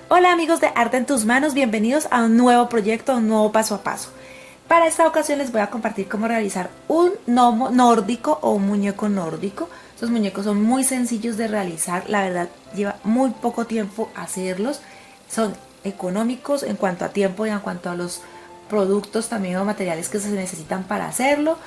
Hola amigos de Arte en tus manos, bienvenidos a un nuevo proyecto, a un nuevo paso a paso. Para esta ocasión les voy a compartir cómo realizar un gnomo nórdico o un muñeco nórdico. Estos muñecos son muy sencillos de realizar, la verdad lleva muy poco tiempo hacerlos, son económicos en cuanto a tiempo y en cuanto a los productos también o materiales que se necesitan para hacerlo.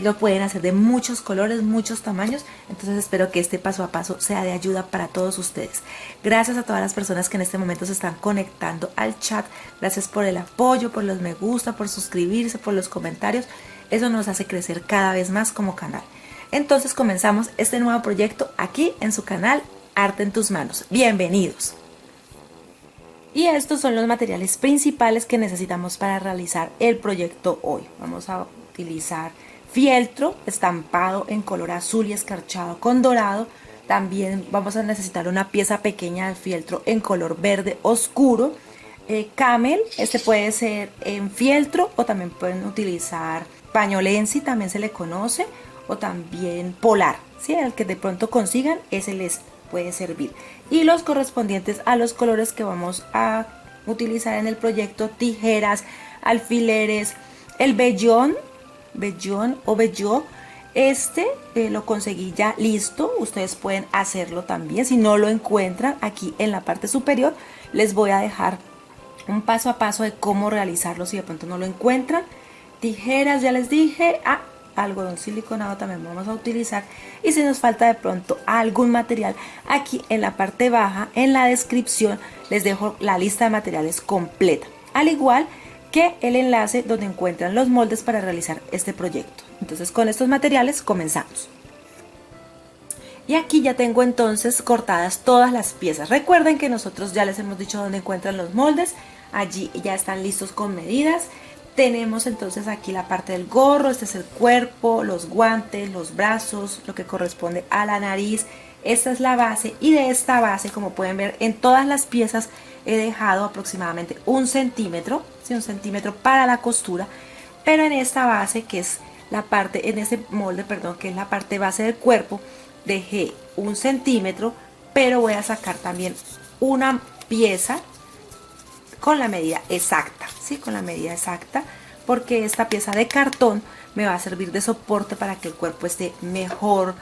Lo pueden hacer de muchos colores, muchos tamaños, entonces espero que este paso a paso sea de ayuda para todos ustedes. Gracias a todas las personas que en este momento se están conectando al chat, gracias por el apoyo, por los me gusta, por suscribirse, por los comentarios, eso nos hace crecer cada vez más como canal. Entonces comenzamos este nuevo proyecto aquí en su canal Arte en tus manos. Bienvenidos. Y estos son los materiales principales que necesitamos para realizar el proyecto hoy. Vamos a utilizar fieltro estampado en color azul y escarchado con dorado. También vamos a necesitar una pieza pequeña de fieltro en color verde oscuro. Camel, este puede ser en fieltro o también pueden utilizar pañolensi, también se le conoce, o también polar, ¿sí? El que de pronto consigan, ese les puede servir. Y los correspondientes a los colores que vamos a utilizar en el proyecto: tijeras, alfileres, el vellón o velló. Lo conseguí ya listo, ustedes pueden hacerlo también. Si no lo encuentran, aquí en la parte superior les voy a dejar un paso a paso de cómo realizarlo si de pronto no lo encuentran. Tijeras, ya les dije. Algodón siliconado también vamos a utilizar. Y si nos falta de pronto algún material, aquí en la parte baja, en la descripción, les dejo la lista de materiales completa, al igual que el enlace donde encuentran los moldes para realizar este proyecto. Entonces, con estos materiales comenzamos. Y aquí ya tengo entonces cortadas todas las piezas. Recuerden que nosotros ya les hemos dicho dónde encuentran los moldes. Allí ya están listos con medidas. Tenemos entonces aquí la parte del gorro, este es el cuerpo, los guantes, los brazos, lo que corresponde a la nariz. Esta es la base, y de esta base, como pueden ver, en todas las piezas he dejado aproximadamente 1 centímetro, ¿sí? 1 centímetro para la costura. Pero en esta base, que es la parte, en este molde, perdón, que es la parte base del cuerpo, dejé 1 centímetro, pero voy a sacar también una pieza con la medida exacta, ¿sí? Con la medida exacta, porque esta pieza de cartón me va a servir de soporte para que el cuerpo esté mejor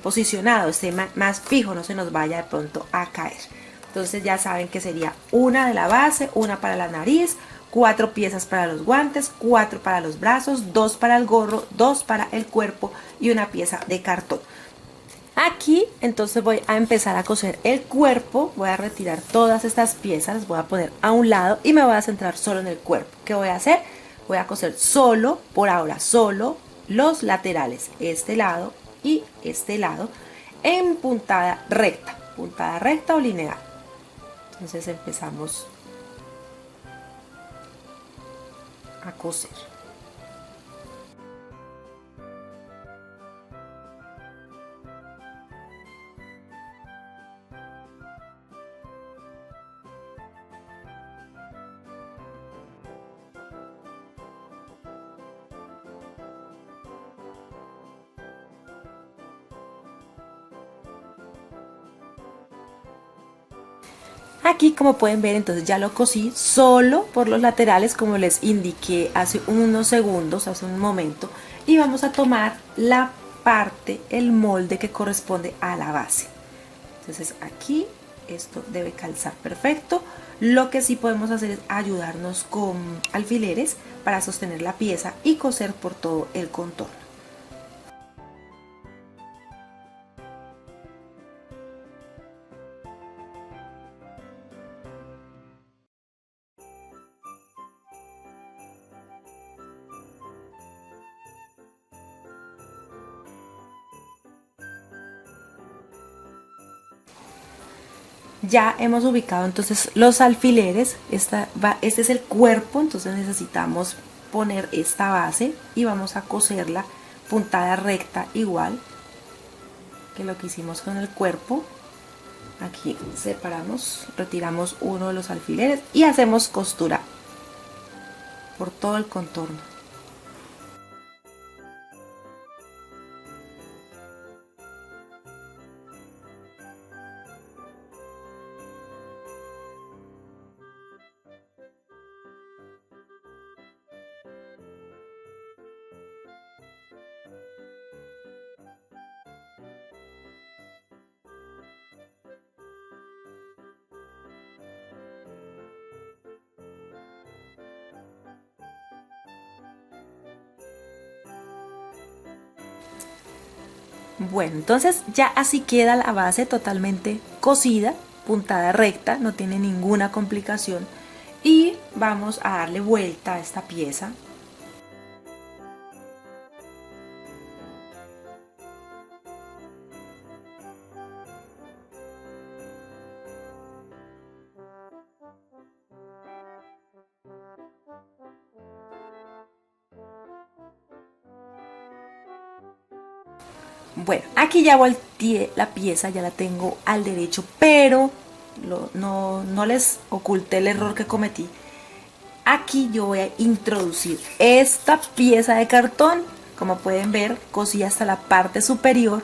posicionado, esté más fijo, no se nos vaya de pronto a caer. Entonces ya saben que sería una de la base, una para la nariz, 4 piezas para los guantes, 4 para los brazos, 2 para el gorro, 2 para el cuerpo y una pieza de cartón. Aquí entonces voy a empezar a coser el cuerpo. Voy a retirar todas estas piezas, las voy a poner a un lado y me voy a centrar solo en el cuerpo. ¿Qué voy a hacer? Voy a coser solo, por ahora solo, los laterales, este lado y este lado, en puntada recta o lineal. Entonces empezamos a coser. Aquí, como pueden ver, entonces ya lo cosí solo por los laterales, como les indiqué hace unos segundos, hace un momento. Y vamos a tomar la parte, el molde que corresponde a la base. Entonces aquí esto debe calzar perfecto. Lo que sí podemos hacer es ayudarnos con alfileres para sostener la pieza y coser por todo el contorno. Ya hemos ubicado entonces los alfileres. Este es el cuerpo, entonces necesitamos poner esta base y vamos a coserla puntada recta, igual que lo que hicimos con el cuerpo. Aquí separamos, retiramos uno de los alfileres y hacemos costura por todo el contorno. Bueno, entonces ya así queda la base totalmente cosida, puntada recta, no tiene ninguna complicación. Y vamos a darle vuelta a esta pieza. Bueno, aquí ya volteé la pieza, ya la tengo al derecho, pero no les oculté el error que cometí. Aquí yo voy a introducir esta pieza de cartón. Como pueden ver, cosí hasta la parte superior,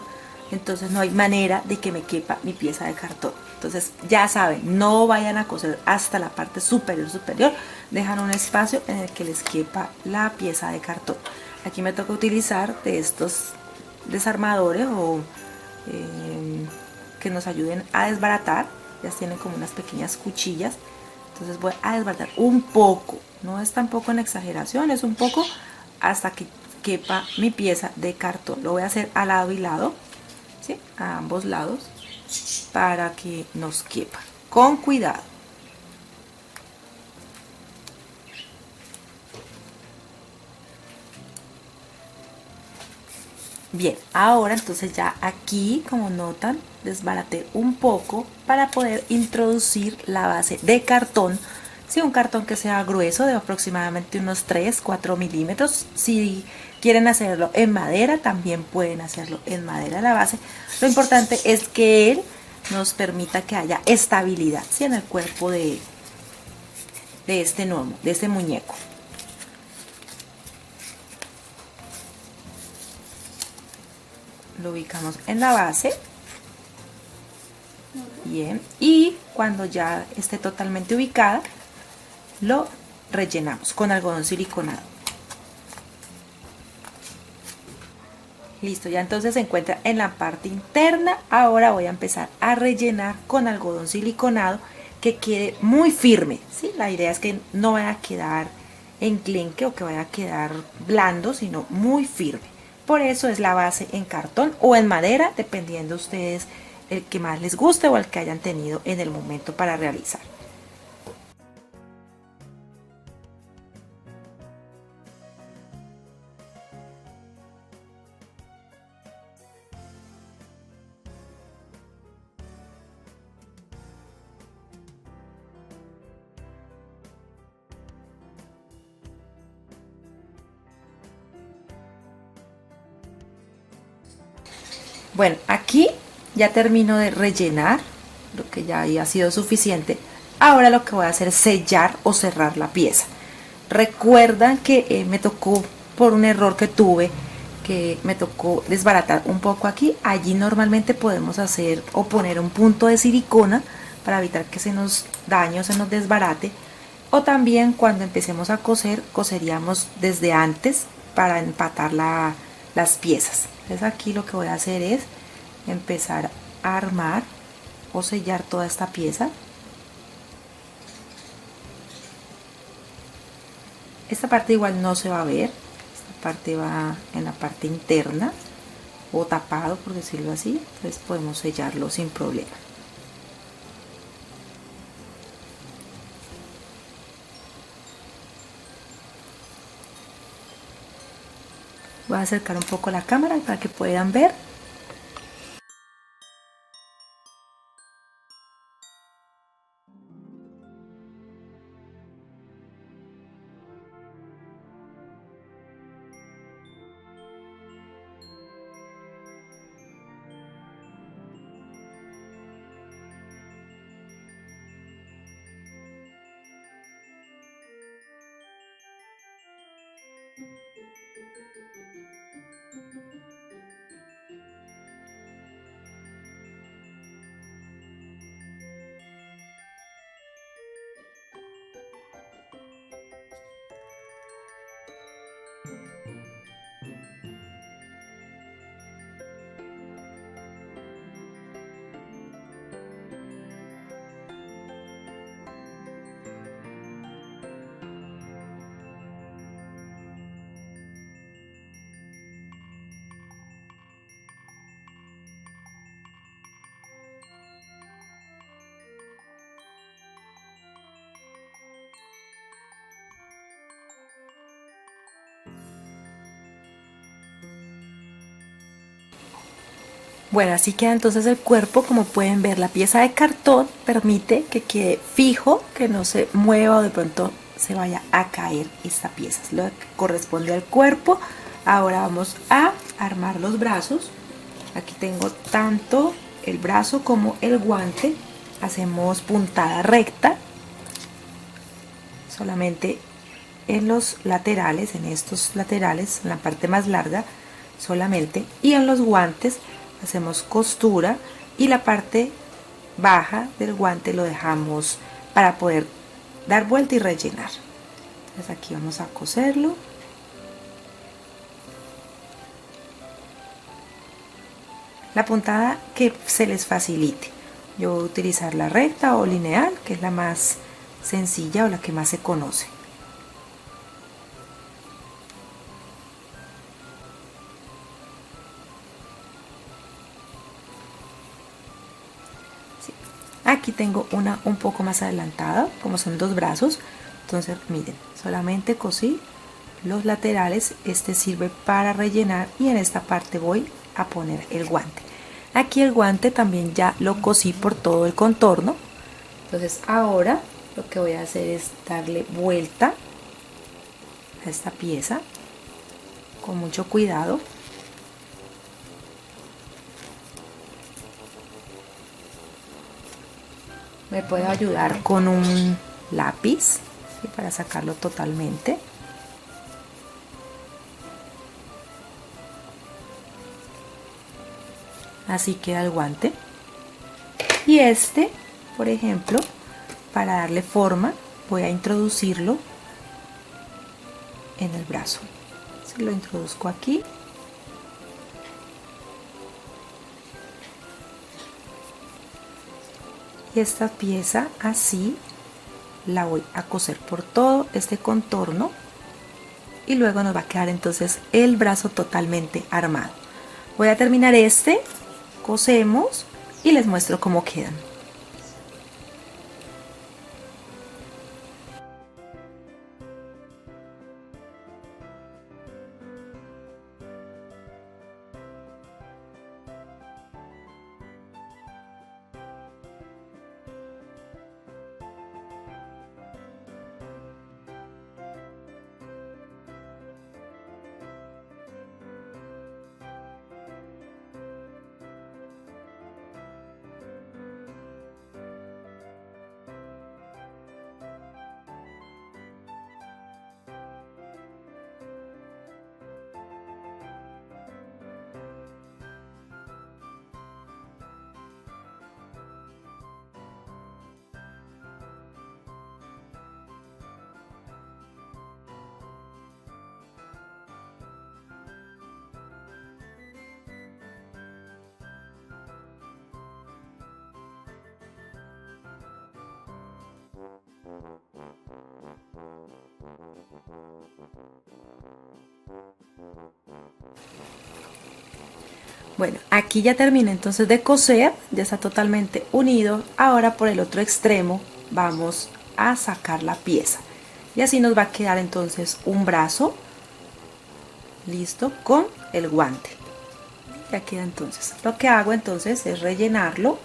entonces no hay manera de que me quepa mi pieza de cartón. Entonces ya saben, no vayan a coser hasta la parte superior, dejan un espacio en el que les quepa la pieza de cartón. Aquí me toca utilizar de estos desarmadores o que nos ayuden a desbaratar. Ya tienen como unas pequeñas cuchillas. Entonces voy a desbaratar un poco, no es tampoco en exageración, es un poco hasta que quepa mi pieza de cartón. Lo voy a hacer a lado y lado, ¿sí? A ambos lados, para que nos quepa con cuidado. Bien, ahora entonces ya aquí, como notan, desbaraté un poco para poder introducir la base de cartón. Sí, un cartón que sea grueso, de aproximadamente unos 3-4 milímetros. Si quieren hacerlo en madera, también pueden hacerlo en madera la base. Lo importante es que él nos permita que haya estabilidad, ¿sí? En el cuerpo de este gnomo, de este muñeco. Lo ubicamos en la base. Bien, y cuando ya esté totalmente ubicada, lo rellenamos con algodón siliconado. Listo, ya entonces se encuentra en la parte interna. Ahora voy a empezar a rellenar con algodón siliconado que quede muy firme, ¿sí? La idea es que no vaya a quedar enclenque o que vaya a quedar blando, sino muy firme. Por eso es la base en cartón o en madera, dependiendo ustedes el que más les guste o el que hayan tenido en el momento para realizar. Bueno, aquí ya termino de rellenar lo que ya había sido suficiente. Ahora lo que voy a hacer es sellar o cerrar la pieza. Recuerdan que me tocó, por un error que tuve, que me tocó desbaratar un poco aquí. Allí normalmente podemos hacer o poner un punto de silicona para evitar que se nos dañe o se nos desbarate. O también cuando empecemos a coser, coseríamos desde antes para empatar las piezas. Entonces aquí lo que voy a hacer es empezar a armar o sellar toda esta pieza. Esta parte igual no se va a ver, esta parte va en la parte interna o tapado, por decirlo así. Entonces podemos sellarlo sin problema. Voy a acercar un poco la cámara para que puedan ver. Bueno, así queda entonces el cuerpo. Como pueden ver, la pieza de cartón permite que quede fijo, que no se mueva o de pronto se vaya a caer esta pieza. Es lo que corresponde al cuerpo. Ahora vamos a armar los brazos. Aquí tengo tanto el brazo como el guante. Hacemos puntada recta, solamente en los laterales, en estos laterales, en la parte más larga solamente, y en los guantes hacemos costura y la parte baja del guante lo dejamos para poder dar vuelta y rellenar. Entonces aquí vamos a coserlo. La puntada que se les facilite. Yo voy a utilizar la recta o lineal, que es la más sencilla o la que más se conoce. Sí. Aquí tengo una un poco más adelantada, como son dos brazos. Entonces miren, solamente cosí los laterales. Este sirve para rellenar y en esta parte voy a poner el guante. Aquí el guante también ya lo cosí por todo el contorno. Entonces ahora lo que voy a hacer es darle vuelta a esta pieza con mucho cuidado. Me puedo ayudar con un lápiz, ¿sí?, para sacarlo totalmente. Así queda el guante. Y este, por ejemplo, para darle forma, voy a introducirlo en el brazo. Si lo introduzco aquí. Y esta pieza así la voy a coser por todo este contorno y luego nos va a quedar entonces el brazo totalmente armado. Voy a terminar este, cosemos y les muestro cómo quedan. Bueno, aquí ya terminé entonces de coser, ya está totalmente unido. Ahora por el otro extremo vamos a sacar la pieza y así nos va a quedar entonces un brazo listo con el guante. Ya queda entonces. Lo que hago entonces es rellenarlo.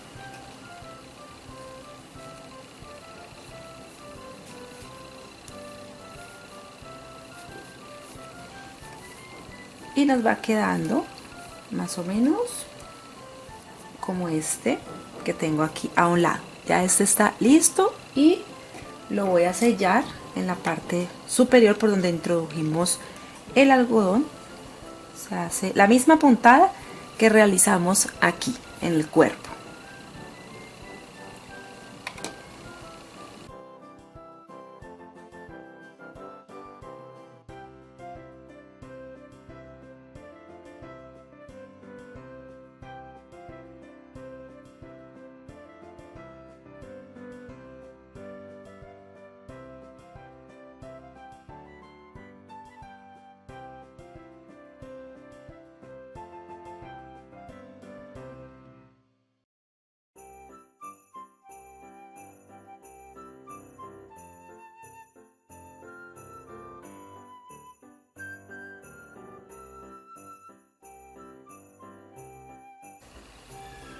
Y nos va quedando más o menos como este que tengo aquí a un lado. Ya este está listo y lo voy a sellar en la parte superior por donde introdujimos el algodón. Se hace la misma puntada que realizamos aquí en el cuerpo.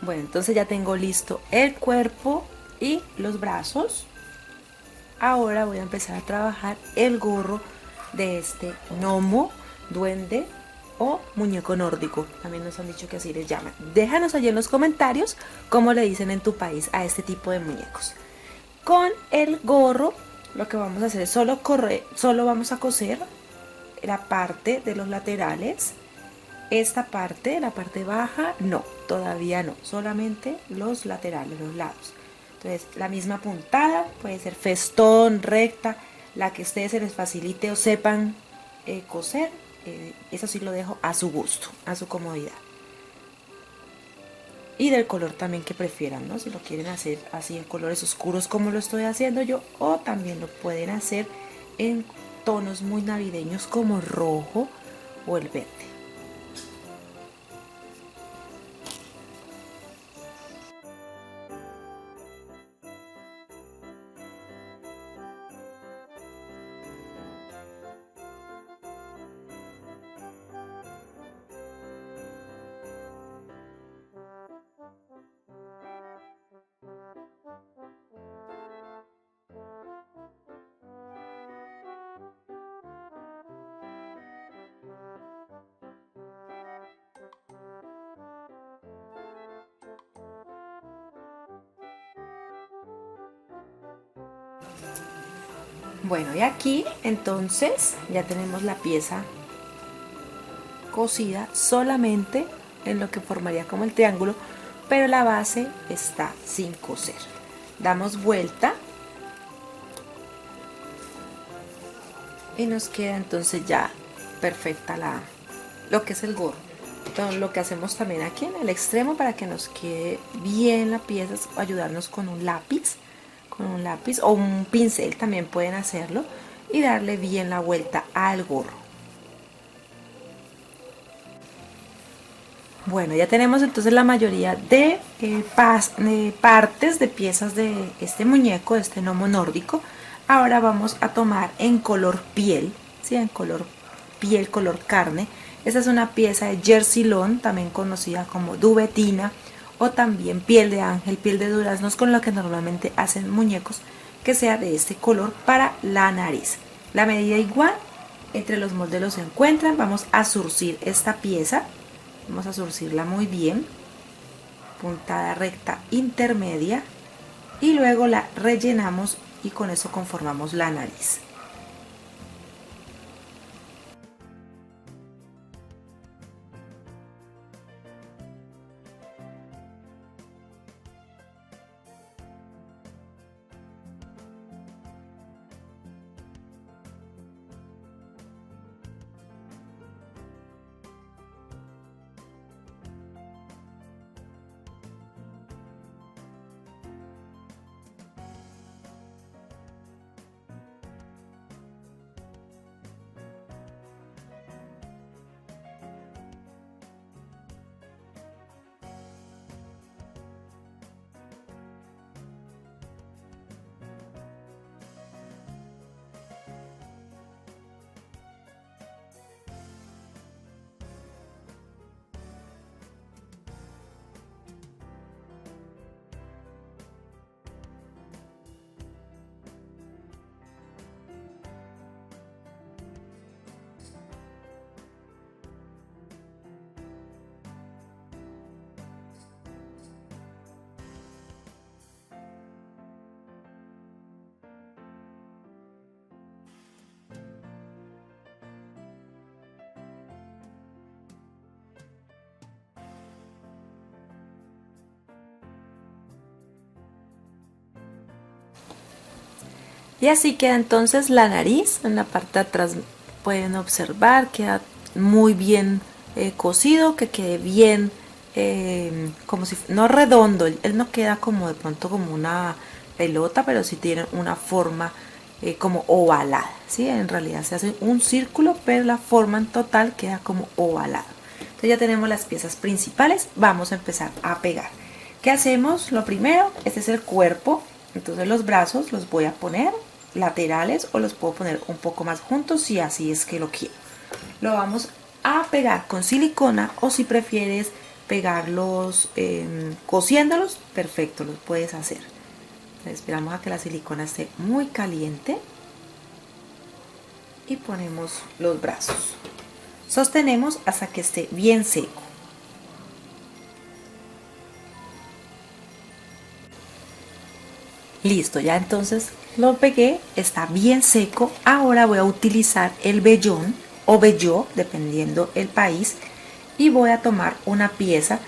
Bueno, entonces ya tengo listo el cuerpo y los brazos. Ahora voy a empezar a trabajar el gorro de este gnomo, duende o muñeco nórdico. También nos han dicho que así les llaman. Déjanos allí en los comentarios cómo le dicen en tu país a este tipo de muñecos. Con el gorro lo que vamos a hacer es solo vamos a coser la parte de los laterales. Esta parte, la parte baja, no, todavía no, solamente los laterales, los lados. Entonces, la misma puntada, puede ser festón, recta, la que a ustedes se les facilite o sepan coser, eso sí lo dejo a su gusto, a su comodidad. Y del color también que prefieran, ¿no? Si lo quieren hacer así en colores oscuros como lo estoy haciendo yo, o también lo pueden hacer en tonos muy navideños como rojo o el verde. Bueno, y aquí entonces ya tenemos la pieza cosida solamente en lo que formaría como el triángulo, pero la base está sin coser. Damos vuelta y nos queda entonces ya perfecta lo que es el gorro. Entonces, lo que hacemos también aquí en el extremo para que nos quede bien la pieza es ayudarnos con un lápiz o un pincel, también pueden hacerlo, y darle bien la vuelta al gorro. Bueno, ya tenemos entonces la mayoría de partes de piezas de este muñeco, de este gnomo nórdico. Ahora vamos a tomar en color piel, ¿sí? En color piel, color carne. Esta es una pieza de jersey lawn, también conocida como duvetina, o también piel de ángel, piel de duraznos, con lo que normalmente hacen muñecos que sea de este color para la nariz. La medida igual, entre los moldes se encuentran. Vamos a zurcir esta pieza, vamos a zurcirla muy bien, puntada recta intermedia, y luego la rellenamos y con eso conformamos la nariz. Y así queda entonces la nariz. En la parte de atrás pueden observar, queda muy bien cosido, que quede bien, como si no redondo, él no queda como de pronto como una pelota, pero sí tiene una forma como ovalada, ¿sí? En realidad se hace un círculo, pero la forma en total queda como ovalada. Entonces ya tenemos las piezas principales, vamos a empezar a pegar. ¿Qué hacemos? Lo primero, este es el cuerpo. Entonces los brazos los voy a poner laterales o los puedo poner un poco más juntos si así es que lo quiero. Lo vamos a pegar con silicona, o si prefieres pegarlos cosiéndolos, perfecto, los puedes hacer. Entonces, esperamos a que la silicona esté muy caliente y ponemos los brazos. Sostenemos hasta que esté bien seco. Listo, ya entonces lo pegué, está bien seco. Ahora voy a utilizar el vellón o velló, dependiendo el país, y voy a tomar una pieza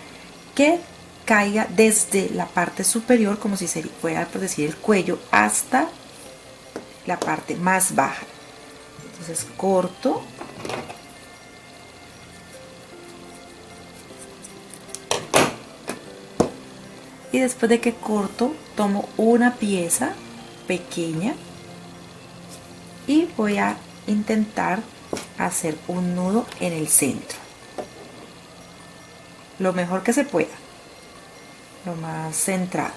que caiga desde la parte superior, como si se fuera, por decir, el cuello, hasta la parte más baja. Entonces corto y después de que corto tomo una pieza pequeña y voy a intentar hacer un nudo en el centro lo mejor que se pueda, lo más centrado.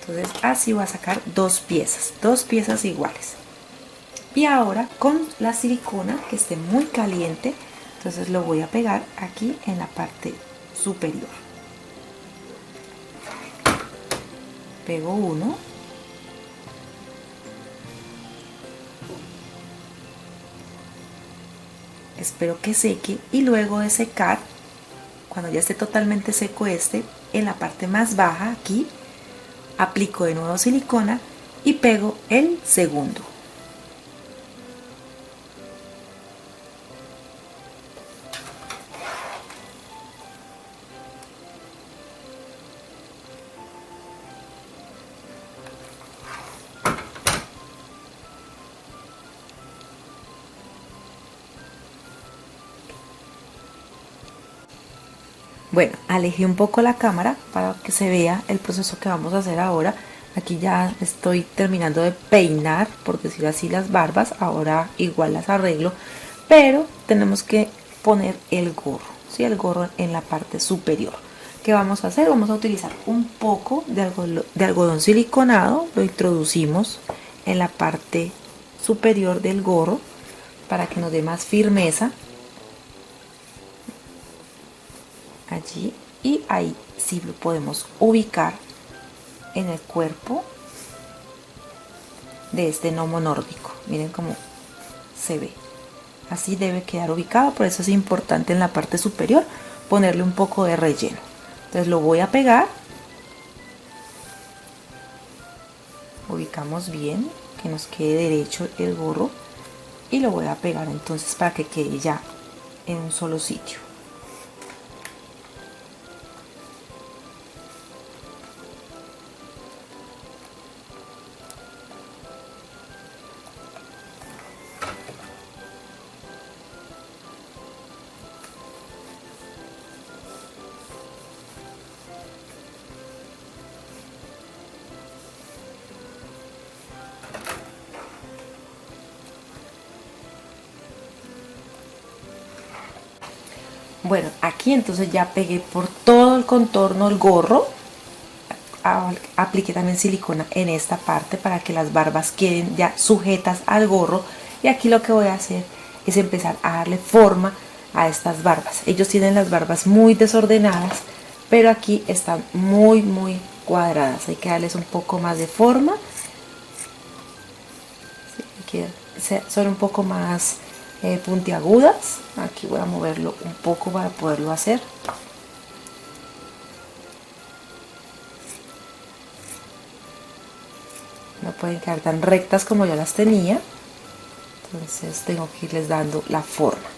Entonces así voy a sacar dos piezas iguales. Y ahora con la silicona que esté muy caliente, entonces lo voy a pegar aquí en la parte superior. Pego uno, espero que seque y luego de secar, cuando ya esté totalmente seco en la parte más baja aquí aplico de nuevo silicona y pego el segundo. Bueno, alejé un poco la cámara para que se vea el proceso que vamos a hacer ahora. Aquí ya estoy terminando de peinar, por decirlo así, las barbas. Ahora igual las arreglo, pero tenemos que poner el gorro, ¿sí? El gorro en la parte superior. ¿Qué vamos a hacer? Vamos a utilizar un poco de algodón siliconado. Lo introducimos en la parte superior del gorro para que nos dé más firmeza. Allí, y ahí sí lo podemos ubicar en el cuerpo de este gnomo nórdico. Miren cómo se ve, así debe quedar ubicado. Por eso es importante en la parte superior ponerle un poco de relleno. Entonces lo voy a pegar, ubicamos bien que nos quede derecho el gorro y lo voy a pegar entonces para que quede ya en un solo sitio. Bueno, aquí entonces ya pegué por todo el contorno el gorro. Apliqué también silicona en esta parte para que las barbas queden ya sujetas al gorro. Y aquí lo que voy a hacer es empezar a darle forma a estas barbas. Ellos tienen las barbas muy desordenadas, pero aquí están muy cuadradas. Hay que darles un poco más de forma. Sí, son un poco más puntiagudas. Aquí voy a moverlo un poco para poderlo hacer. No pueden quedar tan rectas como yo las tenía, entonces tengo que irles dando la forma.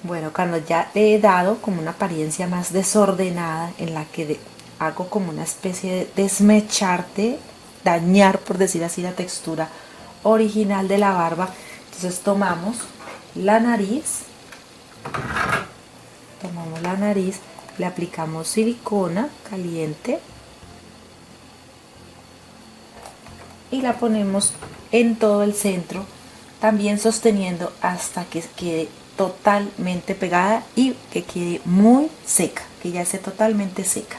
Bueno, cuando ya le he dado como una apariencia más desordenada en la que hago como una especie de desmecharte, dañar por decir así la textura original de la barba, entonces tomamos la nariz, le aplicamos silicona caliente y la ponemos en todo el centro, también sosteniendo hasta que quede totalmente pegada y que quede muy seca, que ya esté totalmente seca.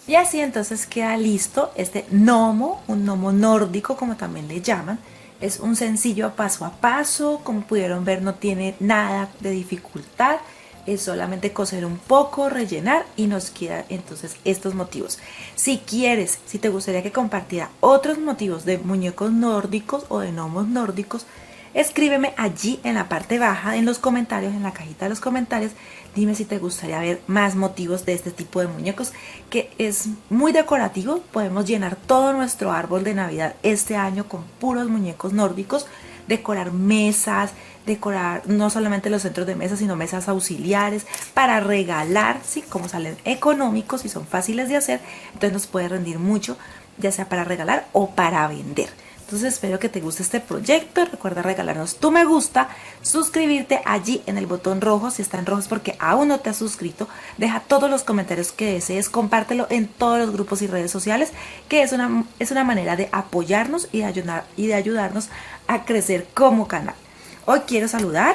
Y así entonces queda listo este gnomo, un gnomo nórdico como también le llaman. Es un sencillo paso a paso, como pudieron ver no tiene nada de dificultad. Es solamente coser un poco, rellenar y nos quedan entonces estos motivos. Si quieres, si te gustaría que compartiera otros motivos de muñecos nórdicos o de gnomos nórdicos, escríbeme allí en la parte baja, en los comentarios, en la cajita de los comentarios. Dime si te gustaría ver más motivos de este tipo de muñecos, que es muy decorativo. Podemos llenar todo nuestro árbol de Navidad este año con puros muñecos nórdicos, decorar mesas, decorar no solamente los centros de mesa, sino mesas auxiliares, para regalar, ¿sí? Como salen económicos y son fáciles de hacer, entonces nos puede rendir mucho, ya sea para regalar o para vender. Entonces espero que te guste este proyecto. Recuerda regalarnos tu me gusta, suscribirte allí en el botón rojo, si está en rojo es porque aún no te has suscrito. Deja todos los comentarios que desees, compártelo en todos los grupos y redes sociales, que es una manera de apoyarnos y de ayudarnos a crecer como canal. Hoy quiero saludar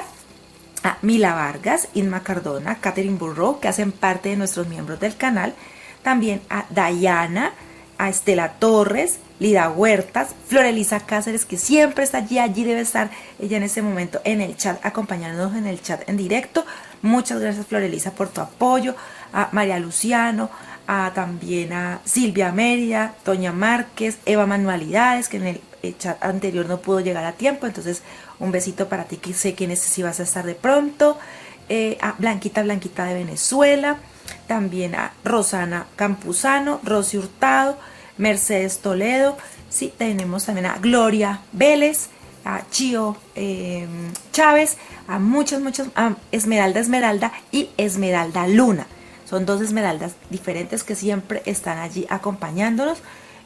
a Mila Vargas, Inma Cardona, Catherine Burrow, que hacen parte de nuestros miembros del canal. También a Dayana, a Estela Torres, Lida Huertas, Florelisa Cáceres, que siempre está allí debe estar ella en este momento en el chat, acompañándonos en el chat en directo. Muchas gracias, Florelisa, por tu apoyo. A María Luciano, también a Silvia Mérida, Toña Márquez, Eva Manualidades, que en el chat anterior no pudo llegar a tiempo, entonces un besito para ti, que sé que sí vas a estar de pronto. A Blanquita de Venezuela, también a Rosana Campuzano, Rosy Hurtado, Mercedes Toledo, sí, tenemos también a Gloria Vélez, a Chio Chávez, a muchas, a Esmeralda y Esmeralda Luna. Son dos esmeraldas diferentes que siempre están allí acompañándonos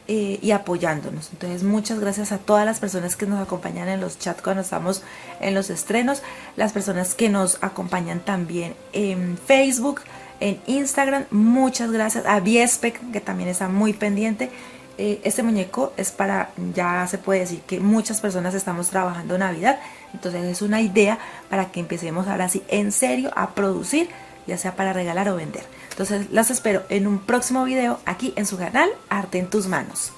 y apoyándonos. Entonces muchas gracias a todas las personas que nos acompañan en los chats cuando estamos en los estrenos, las personas que nos acompañan también en Facebook, en Instagram. Muchas gracias a Viespec, que también está muy pendiente. Este muñeco es para, ya se puede decir que muchas personas estamos trabajando Navidad, entonces es una idea para que empecemos ahora sí en serio a producir, ya sea para regalar o vender. Entonces las espero en un próximo video aquí en su canal Arte en tus Manos.